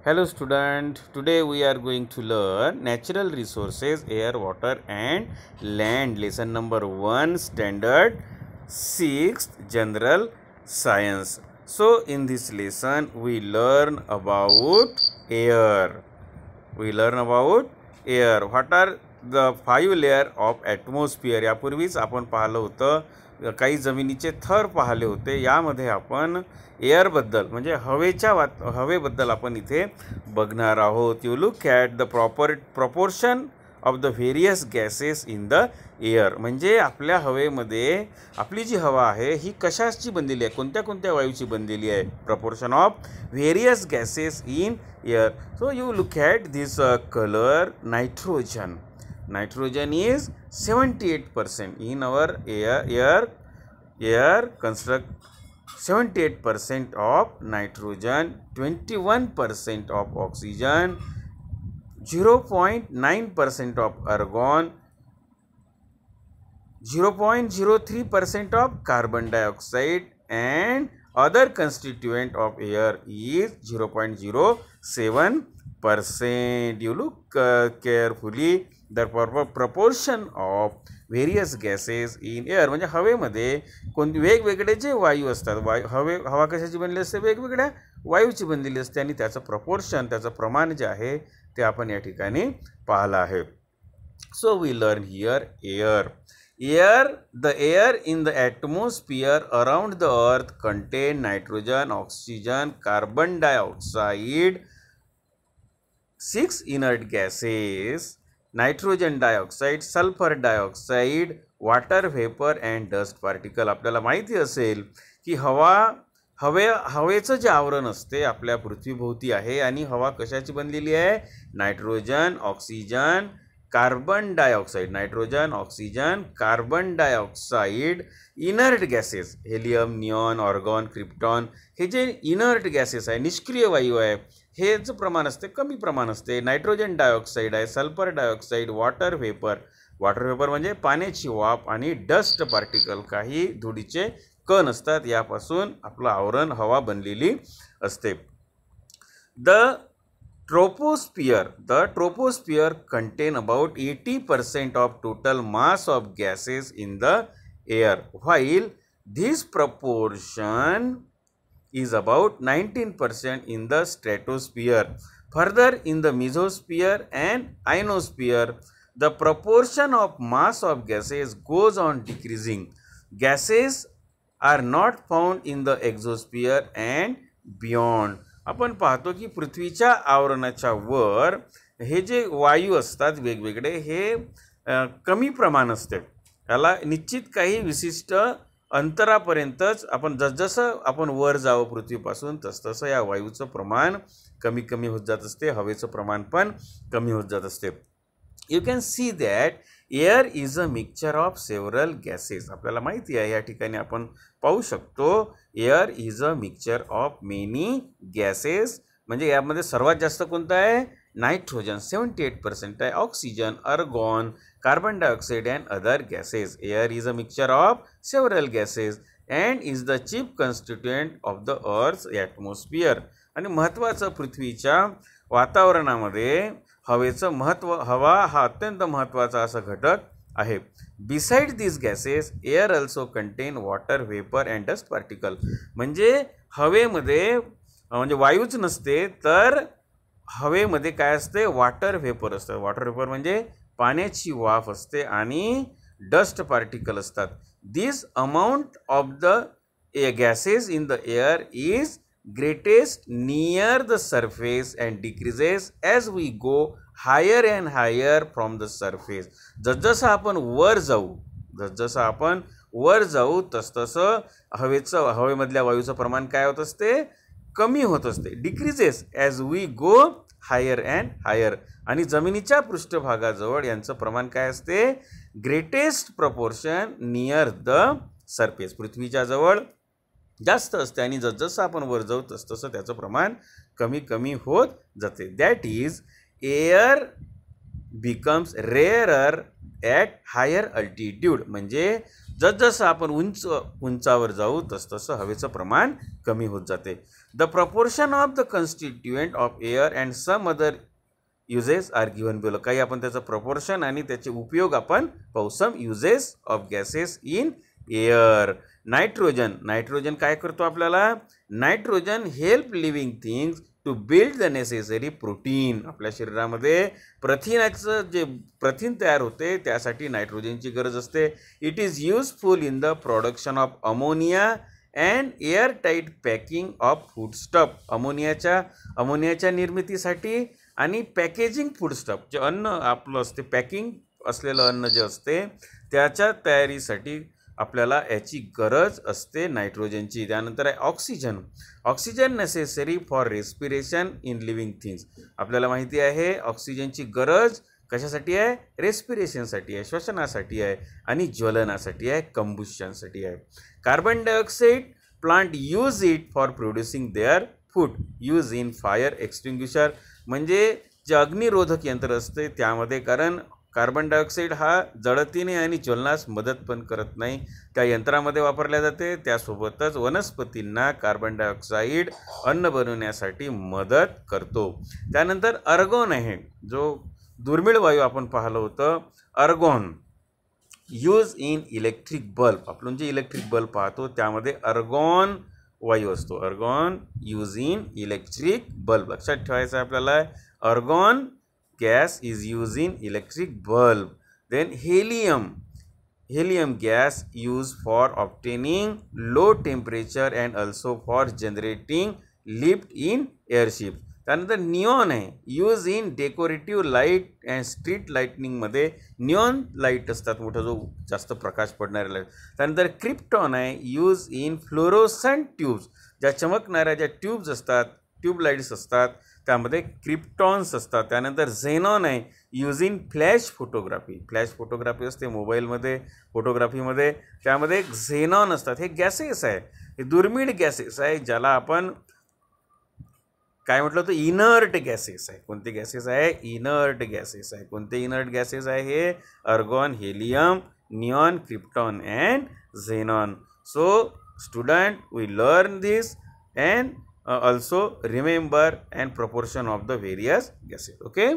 Hello student, today we are going to learn natural resources, air, water and land, lesson number 1, standard 6th, general science. So in this lesson we learn about air. What are the 5 layer of atmosphere? यापूर्वीच आपण पाहिलं होतं, काही जमिनीचे थर पाहिले होते. यामध्ये आपण एअरबद्दल म्हणजे हवेबद्दल आपण इथे बघणार आहोत. You look at the proportion of the various gases in the air. म्हणजे आपल्या हवेमध्ये आपली जी हवा आहे ही कशाची बनलेली आहे, कोणत्या कोणत्या वायूची बनलेली आहे. Proportion of various gases in air. So you look at this colour. Nitrogen is 78% in our air construct 78% of nitrogen, 21% of oxygen, 0.9% of argon, 0.03% of carbon dioxide and other constituent of air is 0.07%. You look carefully. The proportion of various gases in air म्हणजे हवेमध्ये कोणते वेगवेगळे जे वायू असतात. हवा कशाची बनलेली असते, वेगवेगळ्या वायूची बनलेली असते आणि त्याचं प्रपोर्शन, त्याचं प्रमाण जे आहे ते आपण या ठिकाणी पाहिलं आहे. So we learn here the air in the atmosphere around the earth contain nitrogen, oxygen, carbon dioxide, 6 inert gases, nitrogen dioxide, sulphur dioxide, water vapour and dust particle. आपल्याला माहिती असेल की हवेचं जे आवरण असते आपल्या पृथ्वीभोवती आहे आणि हवा कशाची बनलेली आहे, nitrogen, oxygen, carbon dioxide. Nitrogen, oxygen, carbon dioxide, inert gases, helium, neon, argon, krypton, हे जे इनर्ट गॅसेस आहे, निष्क्रिय वायू आहे, हेचं प्रमाण असते, कमी प्रमाण असते. नायट्रोजन डायऑक्साईड आहे, सल्फर डायऑक्साईड, वॉटर व्हेपर म्हणजे पाण्याची वाफ आणि डस्ट पार्टिकल, काही धुळीचे कण असतात. यापासून आपलं आवरण हवा बनलेली असते. The troposphere contain about 80% of total mass of gases in the air, while this proportion is about 19% in the stratosphere. Further, in the mesosphere and ionosphere, the proportion of mass of gases goes on decreasing. Gases are not found in the exosphere and beyond. आपण पाहतो की पृथ्वीच्या आवरणाच्या वर हे जे वायू असतात वेगवेगळे, हे कमी प्रमाण असते. याला निश्चित काही विशिष्ट अंतरापर्यंतच आपण जसजसं आपण वर जावं पृथ्वीपासून तसतसं या वायूचं प्रमाण कमी कमी होत जात असते, हवेचं प्रमाण पण कमी होत जात असते. You can see that air is a mixture of several gases. आपल्याला माहिती आहे, या ठिकाणी आपण पाहू शकतो air is a mixture of many gases. म्हणजे यामध्ये सर्वात जास्त कोणतं आहे, नायट्रोजन 78% आहे, oxygen, argon, carbon dioxide and other gases. Air is a mixture of several gases and is the chief constituent of the earth's atmosphere. आणि महत्त्वाचं पृथ्वीच्या वातावरणामध्ये हवा हा अत्यंत महत्त्वाचा असा घटक आहे. Beside this gases air also contain water vapour and dust particle. म्हणजे हवेमध्ये म्हणजे वायूच नसते तर हवेमध्ये काय असते, वॉटर व्हेपर असतं. वॉटर व्हेपर म्हणजे पाण्याची वाफ असते आणि डस्ट पार्टिकल असतात. This amount of the gases in the air is greatest near the surface and decreases as we go higher and higher from the surface. जसजसं आपण वर जाऊ तसतसं हवेमधल्या वायूचं प्रमाण काय होत असते, कमी होत असते. Decreases as we go higher and higher. आणि जमिनीच्या पृष्ठभागाजवळ यांचं प्रमाण काय असते, greatest proportion near the surface. पृथ्वीच्या जवळ जास्त असते आणि जसजसं आपण वर जाऊ तसतसं त्याचं प्रमाण कमी कमी होत जाते. That is air becomes rarer at higher altitude, म्हणजे जसजसं आपण उंचावर जाऊ तसतसं हवेचं प्रमाण कमी होत जाते. The proportion of the constituent of air and some other uses are given below. काही आपण त्याचं प्रपोर्शन आणि त्याचे उपयोग आपण पाहू. Some uses of gases in air. Nitrogen काय करतो आपल्याला? Nitrogen help living things to build the necessary protein. आपल्या शरीरामध्ये प्रथिन तयार होते त्यासाठी नायट्रोजनची गरज असते. It is useful in the production of ammonia and air tight packing of foodstuff. अमोनियाच्या निर्मितीसाठी आणि पॅकेजिंग फूडस्टफ, जे अन्न आपलं असते पॅकिंग असलेलं अन्न जे असते त्याच्या तयारीसाठी आपल्याला याची गरज असते नायट्रोजनची. त्यानंतर आहे oxygen necessary for respiration in living things. आपल्याला माहिती आहे ऑक्सिजनची गरज कशासाठी आहे? रेस्पिरेशनसाठी आहे, श्वसनासाठी आहे आणि ज्वलनासाठी आहे, कंबुशनसाठी आहे. Carbon dioxide plant use it for producing their food. Use in fire extinguisher, म्हणजे जे अग्निरोधक यंत्र असते त्यामध्ये, कारण कार्बन डायऑक्साईड हा जळतीने आणि ज्वलनास मदत पण करत नाही, त्या यंत्रामध्ये वापरल्या जाते. त्यासोबतच वनस्पतींना कार्बन डायऑक्साईड अन्न बनवण्यासाठी मदत करतो. त्यानंतर अर्गॉन आहे, जो दुर्मिळ वायू आपण पाहिलं होतं. अर्गॉन यूज इन इलेक्ट्रिक बल्ब. आपण जे इलेक्ट्रिक बल्ब पाहतो त्यामध्ये अर्गॉन वायू असतो. अर्गॉन यूज इन इलेक्ट्रिक बल्ब. लक्षात ठेवायचं आहे आपल्याला. अर्गॉन gas is used in electric bulb. Then helium gas used for obtaining low temperature and also for generating lift in airship. त्यानंतर निऑन आहे, use in decorative light and street lightning मध्ये neon light असतात, मोठा जो जास्त प्रकाश पडणारे light. त्यानंतर krypton आहे, यूज इन फ्लोरोसंट ट्यूब्स. ज्या चमकणाऱ्या ज्या ट्यूब्स असतात, ट्यूब लाईट्स असतात त्यामध्ये क्रिप्टॉन्स असतात. त्यानंतर झेनॉन आहे, यूज इन फ्लॅश फोटोग्राफी असते मोबाईलमध्ये, फोटोग्राफीमध्ये, त्यामध्ये एक झेनॉन असतात. हे गॅसेस आहे, हे दुर्मिळ गॅसेस आहे, ज्याला आपण काय म्हटलं होतं? इनर्ट गॅसेस आहे. कोणते गॅसेस आहे? इनर्ट गॅसेस आहे. कोणते इनर्ट गॅसेस आहे हे? Argon, helium, neon, krypton and xenon. So student, we learn this and also remember and proportion of the various gases. Okay.